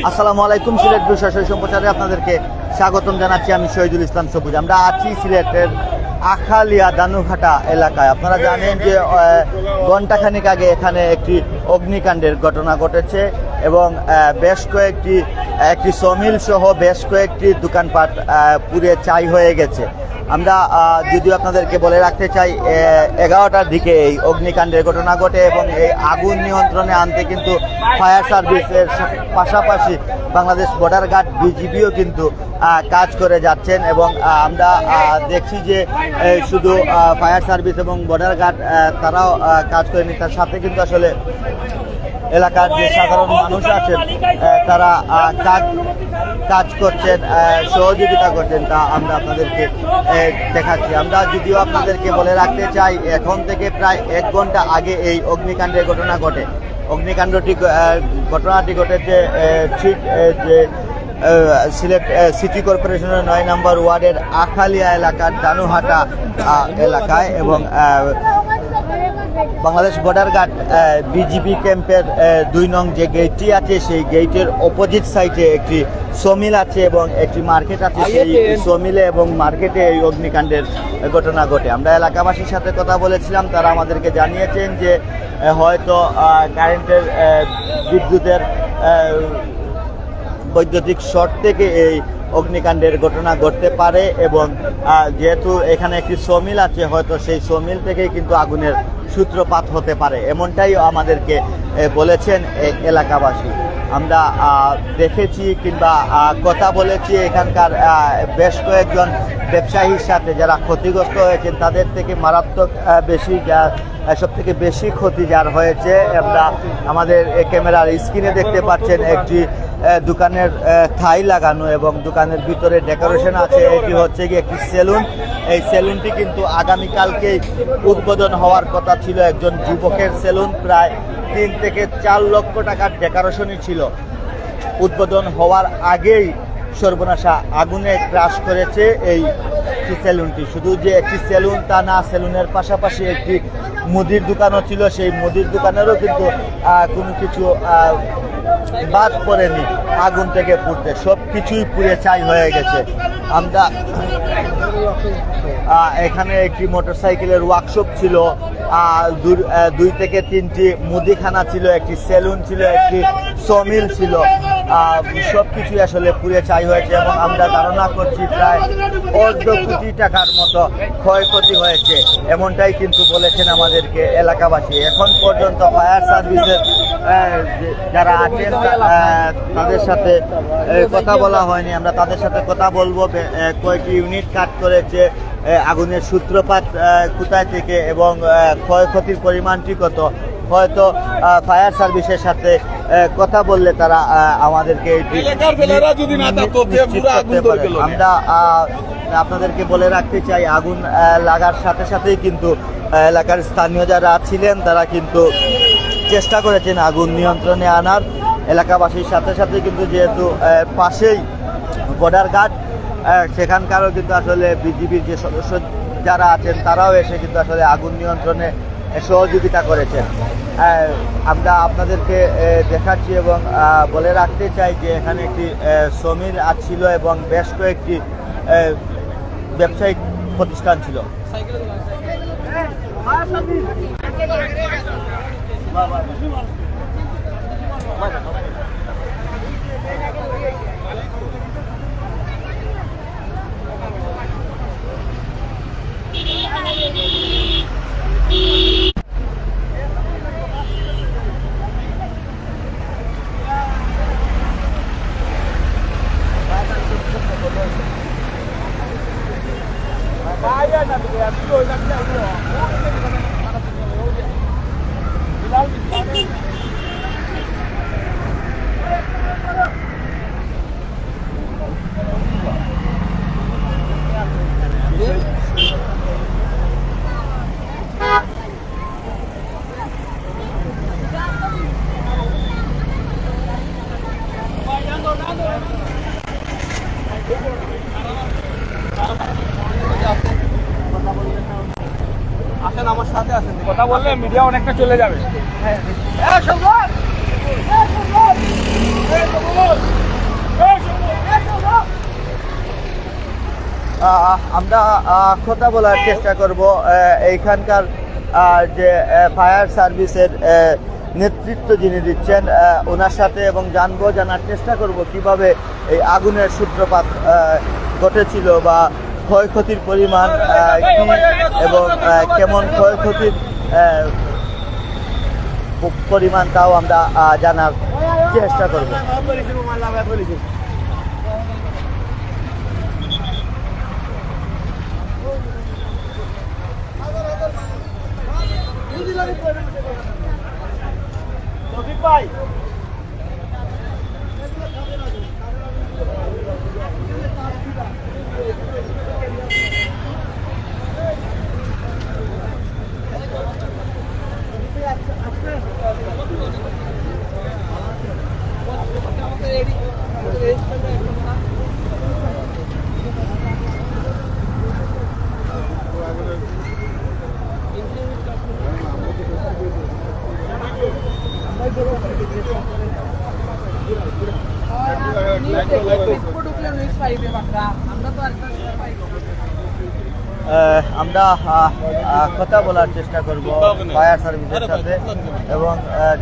আসসালামু আলাইকুম। সিলেট বিষয় সম্প্রচারে আপনাদেরকে স্বাগতম জানাচ্ছি। আমি শহীদুল ইসলাম সবুজ। আমরা আছি সিলেটের আখালিয়া দানুঘাটা এলাকায়। আপনারা জানেন যে ঘণ্টাখানিক আগে এখানে একটি অগ্নিকাণ্ডের ঘটনা ঘটেছে এবং বেশ একটি সমিল সহ বেশ কয়েকটি দোকানপাট পুড়ে ছাই হয়ে গেছে। আমরা যদিও আপনাদেরকে বলে রাখতে চাই 11টার দিকে এই অগ্নিকাণ্ডের ঘটনা ঘটে এবং এই আগুন নিয়ন্ত্রণে আনতে কিন্তু ফায়ার সার্ভিসের পাশাপাশি বাংলাদেশ বর্ডার গার্ড বিজিবিও কিন্তু কাজ করে যাচ্ছেন এবং আমরা দেখছি যে শুধু ফায়ার সার্ভিস এবং বর্ডার গার্ড তারাও কাজ করেনি, তার সাথে কিন্তু আসলে এলাকার যে সাধারণ মানুষ আছেন তারা কাজ করছেন, সহযোগিতা করছেন, তা আমরা আপনাদেরকে দেখাচ্ছি। আমরা যদিও আপনাদেরকে বলে রাখতে চাই এখন থেকে প্রায় 1 ঘন্টা আগে এই অগ্নিকাণ্ডের ঘটনা ঘটে। ঘটনাটি ঘটেছে ঠিক যে সিলেট সিটি কর্পোরেশনের 9 নম্বর ওয়ার্ডের আখালিয়া এলাকার দানুহাটা এলাকায় এবং বাংলাদেশ বর্ডার গার্ড বিজিবি ক্যাম্পের 2 নং যে গেটটি আছে সেই গেটের অপোজিট সাইডে একটি সমিল আছে এবং একটি মার্কেট আছে। সেই সমিলে এবং মার্কেটে এই অগ্নিকাণ্ডের ঘটনা ঘটে। আমরা এলাকাবাসীর সাথে কথা বলেছিলাম, তারা আমাদেরকে জানিয়েছেন যে হয়তো কারেন্টের বিদ্যুতের বৈদ্যুতিক শর্ট থেকে এই অগ্নিকাণ্ডের ঘটনা ঘটতে পারে এবং যেহেতু এখানে একটি সমিল আছে হয়তো সেই সমিল থেকেই কিন্তু আগুনের সূত্রপাত হতে পারে, এমনটাই আমাদেরকে বলেছেন এলাকাবাসী। আমরা দেখেছি কিংবা কথা বলেছি এখানকার বেশ কয়েকজন ব্যবসায়ীর সাথে যারা ক্ষতিগ্রস্ত হয়েছেন, তাদের থেকে মারাত্মক সব থেকে বেশি ক্ষতি যার হয়েছে। আমরা আমাদের ক্যামেরার স্ক্রিনে দেখতে পাচ্ছেন একটি দোকানের ঠাই লাগানো এবং দোকানের ভিতরে ডেকোরেশন আছে। এটি হচ্ছে কি একটি সেলুন। এই সেলুনটি কিন্তু আগামীকালকেই উদ্বোধন হওয়ার কথা ছিল। একজন যুবকের সেলুন, প্রায় 3 থেকে 4 লক্ষ টাকার ডেকোরেশনই ছিল। উদ্বোধন হওয়ার আগেই সর্বনাশা আগুনে ক্রাশ করেছে এই সেলুনটি। শুধু যে একটি সেলুন তা না, সেলুনের পাশাপাশি একটি মুদির দোকানও ছিল। সেই মুদির দোকানেরও কিন্তু কোনো কিছু বাদ পড়েনি আগুন থেকে পুড়তে, সব কিছুই পুড়ে ছাই হয়ে গেছে। আমরা এখানে একটি মোটরসাইকেলের ওয়ার্কশপ ছিল, 2 থেকে 3টি মুদিখানা ছিল, একটি সেলুন ছিল, একটি সমিল ছিল। সব কিছুই আসলে পুড়ে ছাই হয়েছে এবং আমরা ধারণা করছি প্রায় 1.5 কোটি টাকার মতো ক্ষয়ক্ষতি হয়েছে, এমনটাই কিন্তু বলেছেন আমাদেরকে এলাকাবাসী। এখন পর্যন্ত ফায়ার সার্ভিসের যারা আছেন তাদের সাথে কথা বলা হয়নি। আমরা তাদের সাথে কথা বলবো, কয়েকটি ইউনিট কাজ করেছে, আগুনের সূত্রপাত কোথায় থেকে এবং ক্ষয়ক্ষতির পরিমাণটি কত, হয়তো ফায়ার সার্ভিসের সাথে কথা বললে তারা আমাদেরকে আমরা আপনাদেরকে বলে রাখতে চাই আগুন লাগার সাথে সাথেই কিন্তু এলাকার স্থানীয় যারা ছিলেন তারা কিন্তু চেষ্টা করেছেন আগুন নিয়ন্ত্রণে আনার। এলাকাবাসীর সাথে সাথে কিন্তু যেহেতু পাশেই বর্ডার গার্ড, সেখানকারও কিন্তু আসলে বিজিবির যে সদস্য যারা আছেন তারাও এসে কিন্তু আসলে আগুন নিয়ন্ত্রণে সহযোগিতা করেছেন। আমরা আপনাদেরকে দেখাচ্ছি এবং বলে রাখতে চাই যে এখানে একটি সমিল ছিল এবং বেশ কয়েকটি ব্যবসায়িক প্রতিষ্ঠান ছিল। আসেন আমার সাথে আসেন, কথা বললে মিডিয়া অনেকটা চলে যাবে। হ্যাঁ আমরা কথা বলার চেষ্টা করব এইখানকার যে ফায়ার সার্ভিসের নেতৃত্ব যিনি দিচ্ছেন ওনার সাথে, এবং জানার চেষ্টা করব কিভাবে এই আগুনের সূত্রপাত ঘটেছিল বা ক্ষয়ক্ষতির পরিমাণ কি এবং কেমন ক্ষয়ক্ষতির পরিমাণ তাও আমরা জানার চেষ্টা করব। আমরা কথা বলার চেষ্টা করব ফায়ার সার্ভিসের সাথে এবং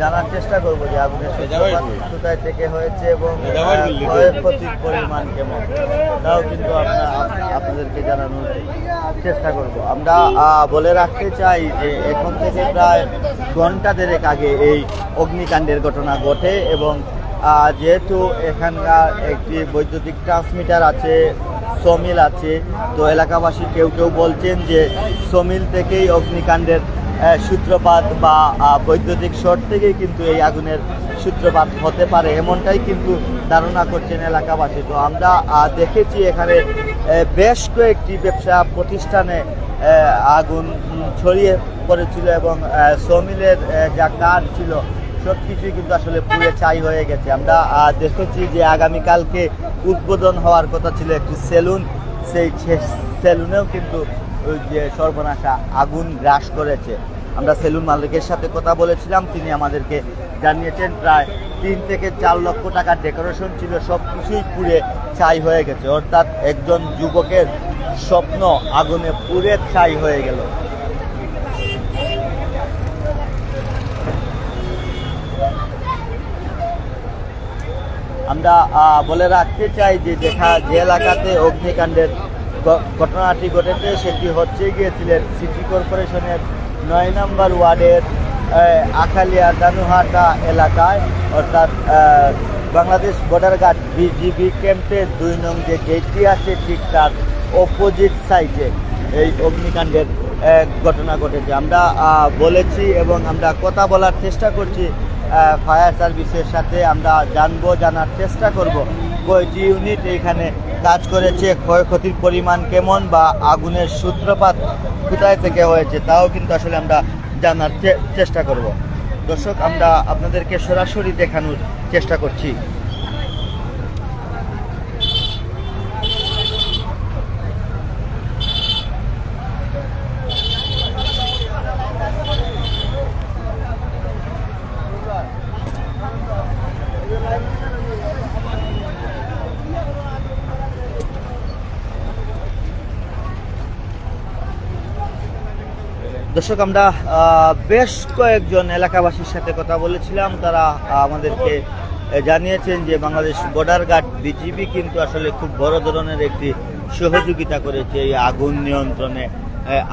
জানার চেষ্টা করব যে আগুনের সূত্রপাত কোথায় থেকে হয়েছে এবং ক্ষয়ক্ষতির পরিমাণ কেমন, তাও কিন্তু আপনাদেরকে জানানোর চেষ্টা করব। আমরা বলে রাখতে চাই যে এখন থেকে প্রায় ঘন্টা দেড়েক আগে এই অগ্নিকাণ্ডের ঘটনা ঘটে এবং যেহেতু এখানকার একটি বৈদ্যুতিক ট্রান্সমিটার আছে, সমিল আছে, তো এলাকাবাসী কেউ বলছেন যে সমিল থেকেই অগ্নিকাণ্ডের সূত্রপাত বা বৈদ্যুতিক শর্ট থেকেই কিন্তু এই আগুনের সূত্রপাত হতে পারে, এমনটাই কিন্তু ধারণা করছেন এলাকাবাসী। তো আমরা দেখেছি এখানে বেশ কয়েকটি ব্যবসা প্রতিষ্ঠানে আগুন ছড়িয়ে পড়েছিল এবং সমিলের যা কাঠ ছিল সব কিছুই কিন্তু আসলে পুড়ে ছাই হয়ে গেছে। আমরা দেখেছি যে আগামীকালকে উদ্বোধন হওয়ার কথা ছিল একটি সেলুন, সেই সেলুনেও কিন্তু যে সর্বনাশা আগুন গ্রাস করেছে। আমরা সেলুন মালিকের সাথে কথা বলেছিলাম, তিনি আমাদেরকে জানিয়েছেন প্রায় 3 থেকে 4 লক্ষ টাকার ডেকোরেশন ছিল, সব কিছুই পুড়ে ছাই হয়ে গেছে, অর্থাৎ একজন যুবকের স্বপ্ন আগুনে পুড়ে ছাই হয়ে গেল। আমরা বলে রাখতে চাই যে যে এলাকাতে অগ্নিকাণ্ডের ঘটনাটি ঘটেছে সেটি হচ্ছে গিয়েছিলেন সিটি কর্পোরেশনের 9 নম্বর ওয়ার্ডের আখালিয়া দানুহাটা এলাকায়, অর্থাৎ বাংলাদেশ বর্ডার গার্ড বিজিবি ক্যাম্পের 2 নং যে গেটটি আছে ঠিক তার অপোজিট সাইডে এই অগ্নিকাণ্ডের ঘটনা ঘটেছে। আমরা বলেছি এবং আমরা কথা বলার চেষ্টা করছি ফায়ার সার্ভিসের সাথে, আমরা জানার চেষ্টা করব কয়টি ইউনিট এইখানে কাজ করেছে, ক্ষয়ক্ষতির পরিমাণ কেমন বা আগুনের সূত্রপাত কোথায় থেকে হয়েছে, তাও কিন্তু আসলে আমরা জানার চেষ্টা করব। দর্শক, আমরা আপনাদেরকে সরাসরি দেখানোর চেষ্টা করছি। দর্শক, আমরা বেশ কয়েকজন এলাকাবাসীর সাথে কথা বলেছিলাম, তারা আমাদেরকে জানিয়েছেন যে বাংলাদেশ বর্ডার গার্ড বিজিবি কিন্তু আসলে খুব বড় ধরনের একটি সহযোগিতা করেছে এই আগুন নিয়ন্ত্রণে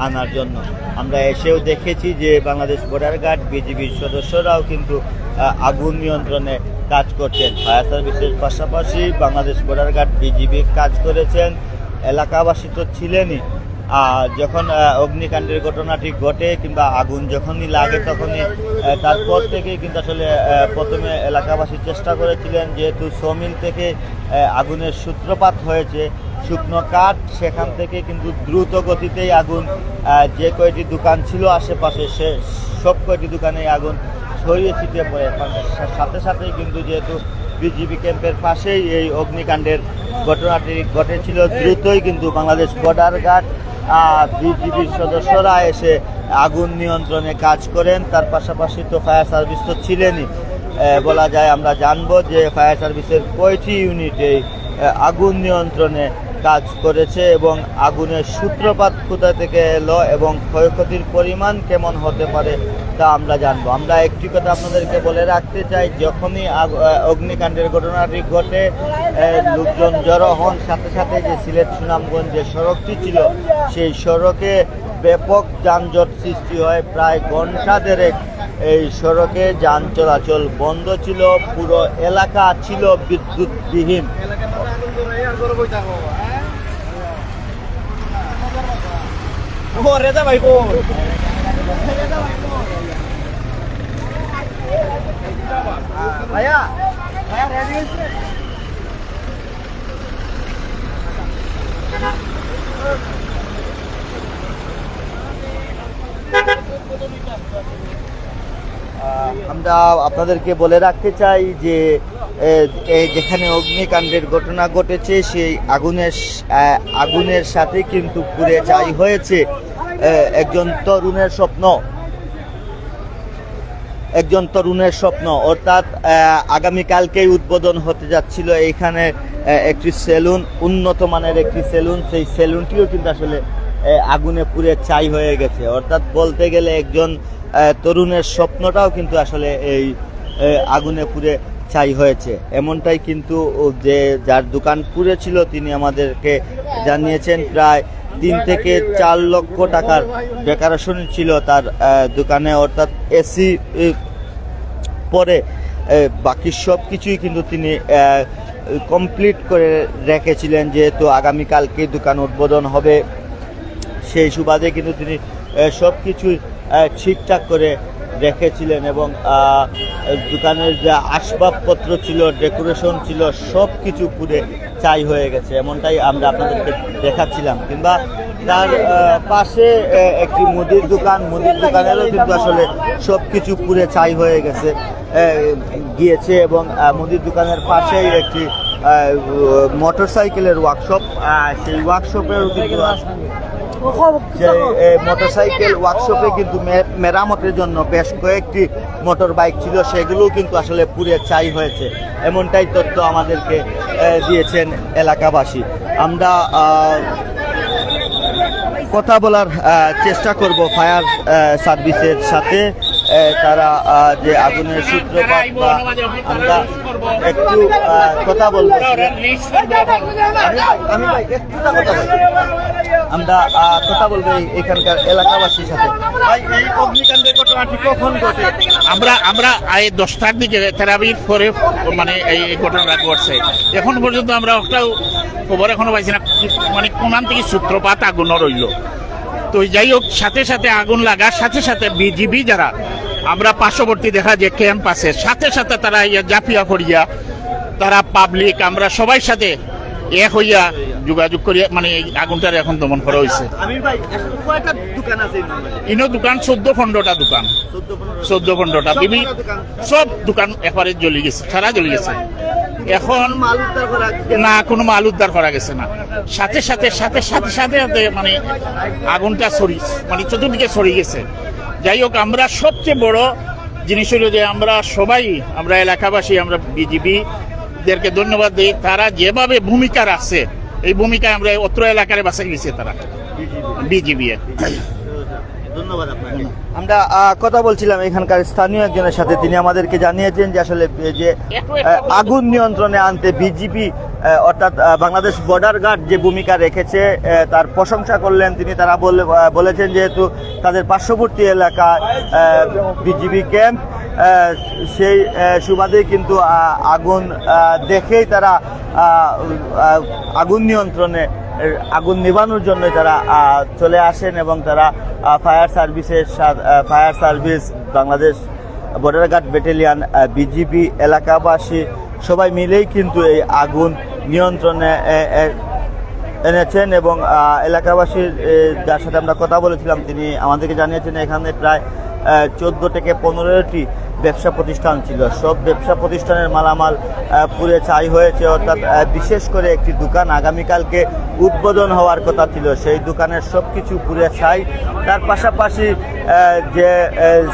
আনার জন্য। আমরা এসেও দেখেছি যে বাংলাদেশ বর্ডার গার্ড বিজিবির সদস্যরাও কিন্তু আগুন নিয়ন্ত্রণে কাজ করছেন। ফায়ার সার্ভিসের পাশাপাশি বাংলাদেশ বর্ডার গার্ড বিজিবি কাজ করেছেন, এলাকাবাসী তো ছিলেনই। যখন অগ্নিকাণ্ডের ঘটনাটি ঘটে কিংবা আগুন যখনই লাগে তখনই তারপর থেকেই কিন্তু আসলে প্রথমে এলাকাবাসী চেষ্টা করেছিলেন, যেহেতু সমিল থেকে আগুনের সূত্রপাত হয়েছে, শুকনো কাঠ, সেখান থেকে কিন্তু দ্রুত গতিতেই আগুন যে কয়টি দোকান ছিল আশেপাশে সে সব কয়টি দোকানেই আগুন ছড়িয়ে ছিটিয়ে পড়ে। সাথে সাথেই কিন্তু যেহেতু বিজিবি ক্যাম্পের পাশেই এই অগ্নিকাণ্ডের ঘটনাটি ঘটেছিল, দ্রুতই কিন্তু বাংলাদেশ বর্ডার গার্ড বিজিবির সদস্যরা এসে আগুন নিয়ন্ত্রণে কাজ করেন। তার পাশাপাশি তো ফায়ার সার্ভিস তো ছিলেনই বলা যায়। আমরা জানবো যে ফায়ার সার্ভিসের কয়টি ইউনিট এই আগুন নিয়ন্ত্রণে কাজ করেছে এবং আগুনের সূত্রপাত কোথা থেকে এলো এবং ক্ষয়ক্ষতির পরিমাণ কেমন হতে পারে তা আমরা জানবো। আমরা একটি কথা আপনাদেরকে বলে রাখতে চাই, যখনই অগ্নিকাণ্ডের ঘটনাটি ঘটে লোকজন জড়ো হন, সাথে সাথে যে সিলেট সুনামগঞ্জ যে সড়কটি ছিল সেই সড়কে ব্যাপক যানজট সৃষ্টি হয়। প্রায় ঘন্টা দেড়েক এই সড়কে যান চলাচল বন্ধ ছিল, পুরো এলাকা ছিল বিদ্যুৎবিহীন। আমরা আপনাদেরকে বলে রাখতে চাই যে যেখানে অগ্নিকাণ্ডের ঘটনা ঘটেছে সেই আগুনের সাথে কিন্তু পুড়ে ছাই হয়েছে একজন তরুণের স্বপ্ন। অর্থাৎ আগামীকালকেই উদ্বোধন হতে যাচ্ছিল এইখানে একটি সেলুন, উন্নত মানের একটি সেলুন। সেই সেলুনটিও কিন্তু আসলে আগুনে পুড়ে ছাই হয়ে গেছে। অর্থাৎ বলতে গেলে একজন তরুণের স্বপ্নটাও কিন্তু আসলে এই আগুনে পুড়ে ছাই হয়েছে। এমনটাই কিন্তু যে যার দোকান পুড়েছিল তিনি আমাদেরকে জানিয়েছেন। প্রায় 3 থেকে 4 লক্ষ টাকার ডেকোরেশন ছিল তার দোকানে, অর্থাৎ এসি পরে বাকি সব কিছুই কিন্তু তিনি কমপ্লিট করে রেখেছিলেন। যেহেতু আগামীকালকে দোকান উদ্বোধন হবে সেই সুবাদে কিন্তু তিনি সব কিছুই ঠিকঠাক করে রেখেছিলেন এবং দোকানের যে আসবাবপত্র ছিল, ডেকোরেশন ছিল, সব কিছু পুড়ে ছাই হয়ে গেছে। এমনটাই আমরা আপনাদেরকে দেখাচ্ছিলাম। কিংবা তার পাশে একটি মুদির দোকানেরও কিন্তু আসলে সব কিছু পুড়ে ছাই হয়ে গিয়েছে এবং মুদির দোকানের পাশেই একটি মোটরসাইকেলের ওয়ার্কশপ, সেই ওয়ার্কশপেও কিন্তু মোটরসাইকেল ওয়ার্কশপে কিন্তু মেরামতের জন্য বেশ কয়েকটি মোটর বাইক ছিল, সেগুলোও কিন্তু আসলে পুড়ে ছাই হয়েছে। এমনটাই তথ্য আমাদেরকে দিয়েছেন এলাকাবাসী। আমরা কথা বলার চেষ্টা করব ফায়ার সার্ভিসের সাথে, তারা যে আগুনের সূত্রপাত বা আমরা একটু কথা বলবো। আমরা কথা বলবো এখানকার এলাকাবাসীর সাথে। এই অগ্নিকাণ্ডের ঘটনাটি কখন ঘটে? আমরা এই 10টার দিকে থেরাপির পরে মানে এই ঘটনাটা ঘটছে। এখন পর্যন্ত আমরা একটাও খবর এখনো পাইছি না মানে কোনান থেকে সূত্রপাত আগুন রইল। তো যাই হোক, সাথে সাথে আগুন লাগার সাথে সাথে বিজিবি যারা আমরা পার্শ্ববর্তী দেখা যে ক্যাম্প আছে, সাথে সাথে তারা জাফিয়া করিয়া তারা পাবলিক আমরা সবাই সাথে এক হইয়া যোগাযোগ করিয়া মানে এই আগুনটার এখন দমন করা হয়েছে। ইনো দোকান 14-15টা দোকান, 14-15টা সব দোকান একবারে জ্বলে গেছে, সারা জ্বলে গেছে। এখন না কোনো মাল উদ্ধার করা গেছে না। সাথে সাথে মানে আগুনটা মানে চতুর্দিকে ছড়িয়ে গেছে। যাই হোক, আমরা সবচেয়ে বড় জিনিস হলো যে আমরা এলাকাবাসী আমরা বিজিবিদেরকে ধন্যবাদ দিই। তারা যেভাবে ভূমিকা রাখছে এই ভূমিকায় আমরা অত্র এলাকায় বাঁচাই গেছে তারা বিজিবি। ধন্যবাদ আপনাকে। আমরা কথা বলছিলাম এখানকার স্থানীয় একজনের সাথে, তিনি আমাদেরকে জানিয়েছেন যে আসলে যে আগুন নিয়ন্ত্রণে আনতে বিজিবি অর্থাৎ বাংলাদেশ বর্ডার গার্ড যে ভূমিকা রেখেছে তার প্রশংসা করলেন তিনি। তারা বলেছেন যেহেতু তাদের পার্শ্ববর্তী এলাকা বিজিবি ক্যাম্প, সেই সুবাদে কিন্তু আগুন দেখেই তারা আগুন নিয়ন্ত্রণে আগুন নিভানোর জন্য তারা চলে আসেন এবং তারা fire service Bangladesh border guard battalion BGB এলাকাবাসী সবাই মিলেই কিন্তু এই আগুন নিয়ন্ত্রণে এনেছেন এবং এলাকাবাসীর যার সাথে আমরা কথা বলেছিলাম তিনি আমাদেরকে জানিয়েছেন এখানে প্রায় 14 থেকে 15টি ব্যবসা প্রতিষ্ঠান ছিল। সব ব্যবসা প্রতিষ্ঠানের মালামাল পুড়ে ছাই হয়েছে, অর্থাৎ বিশেষ করে একটি দোকান আগামীকালকে উদ্বোধন হওয়ার কথা ছিল, সেই দোকানের সব কিছু পুড়ে ছাই। তার পাশাপাশি যে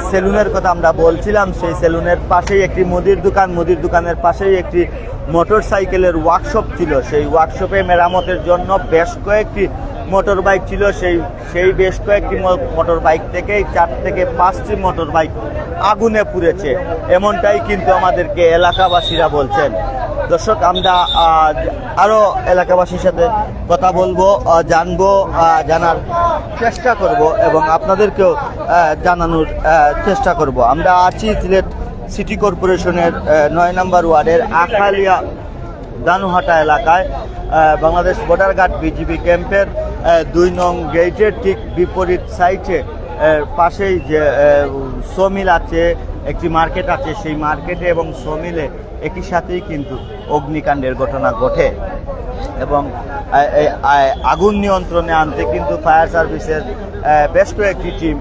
সেলুনের কথা আমরা বলছিলাম, সেই সেলুনের পাশেই একটি মুদির দোকানের পাশেই একটি মোটর সাইকেলের ওয়ার্কশপ ছিল। সেই ওয়ার্কশপে মেরামতের জন্য বেশ কয়েকটি মোটর বাইক ছিল। সেই বেশ কয়েকটি মোটর বাইক থেকে 4 থেকে 5টি মোটর বাইক আগুনে পুড়েছে, এমনটাই কিন্তু আমাদেরকে এলাকাবাসীরা বলছেন। দর্শক, আমরা আরও এলাকাবাসীর সাথে কথা বলবো, জানার চেষ্টা করব এবং আপনাদেরকেও জানানোর চেষ্টা করব। আমরা আছি সিলেট সিটি কর্পোরেশনের 9 নম্বর ওয়ার্ডের আখালিয়া দানুহাটা এলাকায়, বাংলাদেশ বর্ডার গার্ড বিজিবি ক্যাম্পের 2 নং গেটের ঠিক বিপরীত সাইডে পাশেই যে সমিল আছে, একটি মার্কেট আছে, সেই মার্কেটে এবং সমিলে একই সাথেই কিন্তু অগ্নিকাণ্ডের ঘটনা ঘটে এবং আগুন নিয়ন্ত্রণে আনতে কিন্তু ফায়ার সার্ভিসের বেশ কয়েকটি টিম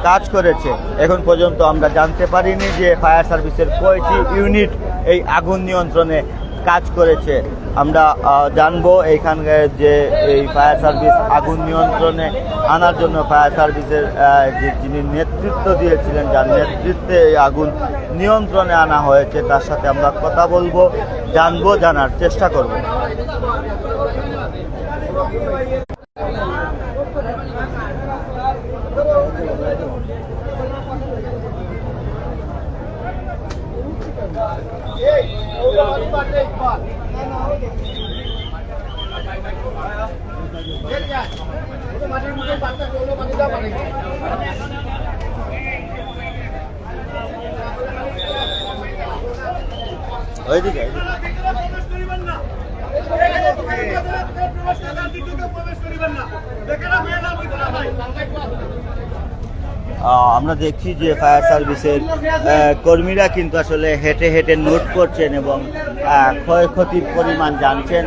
কাজ করেছে। এখন পর্যন্ত আমরা জানতে পারিনি যে ফায়ার সার্ভিসের কয়টি ইউনিট এই আগুন নিয়ন্ত্রণে কাজ করেছে। আমরা জানবো এইখানকার যে এই ফায়ার সার্ভিস আগুন নিয়ন্ত্রণে আনার জন্য ফায়ার সার্ভিসের যিনি নেতৃত্ব দিয়েছিলেন, যার নেতৃত্বে এই আগুন নিয়ন্ত্রণে আনা হয়েছে, তার সাথে আমরা কথা বলবো, জানার চেষ্টা করব। ওইদিকে আমরা দেখছি যে ফায়ার সার্ভিসের কর্মীরা কিন্তু আসলে হেঁটে হেঁটে নোট করছেন এবং ক্ষয়ক্ষতির পরিমাণ জানছেন,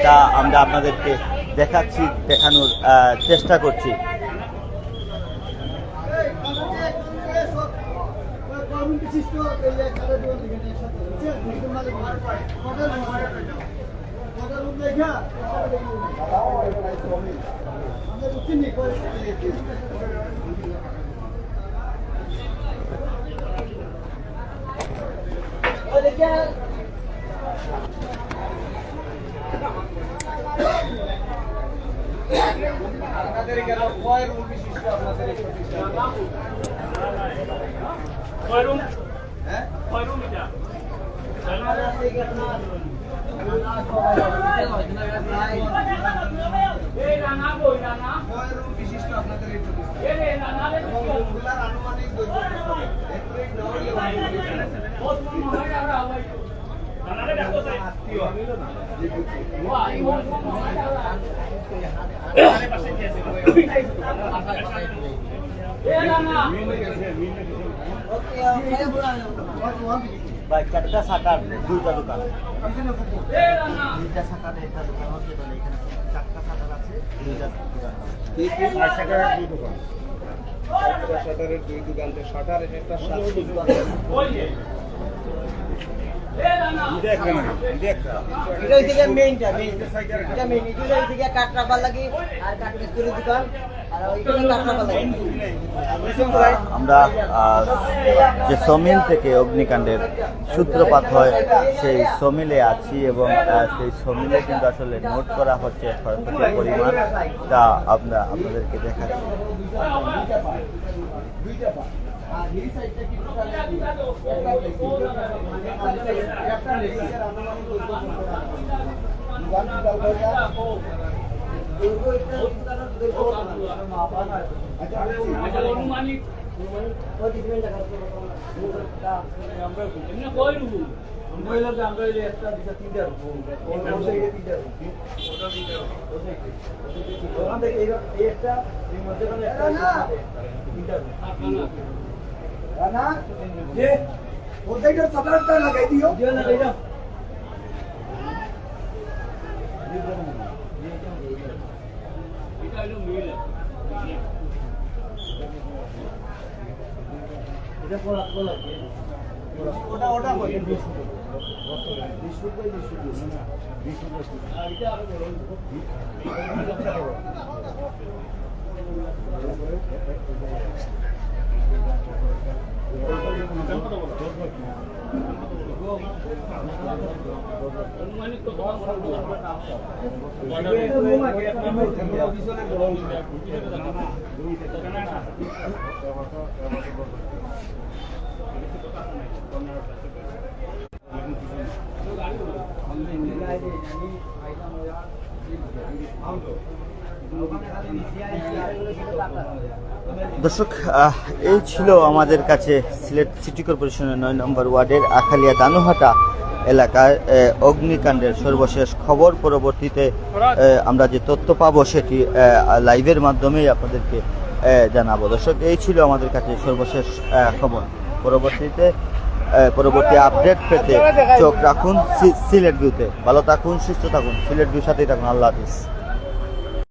তা আমরা আপনাদেরকে দেখানোর চেষ্টা করছি। চারটা শাখার 2টা দোকান, 2টা শাখার একটা দোকান হচ্ছে, তাহলে এখানে 4টা শাখার আছে, 2টা দোকান। শাটারের 2 দোকান, শাটারের একটা আমরা যে সমিল থেকে অগ্নিকাণ্ডের সূত্রপাত হয় সেই সমিলে আছি এবং সেই সমিলে কিন্তু আসলে নোট করা হচ্ছে ক্ষয়ক্ষতির পরিমাণ, তা আমরা আপনাদেরকে দেখাচ্ছি। লাগাই দিও। দর্শক, এই ছিল আমাদের কাছে সিলেট সিটি কর্পোরেশনের 9 নম্বর ওয়ার্ডের আখালিয়া দানুহাটা এলাকার অগ্নিকাণ্ডের সর্বশেষ খবর। পরবর্তীতে আমরা যে তথ্য পাবো সেটি লাইভের মাধ্যমেই আপনাদেরকে জানাবো। দর্শক, এই ছিল আমাদের কাছে সর্বশেষ খবর। পরবর্তী আপডেট পেতে চোখ রাখুন সিলেট ভিউতে। ভালো থাকুন, সুস্থ থাকুন, সিলেট ভিউ সাথেই থাকুন। আল্লাহ হাফিজ।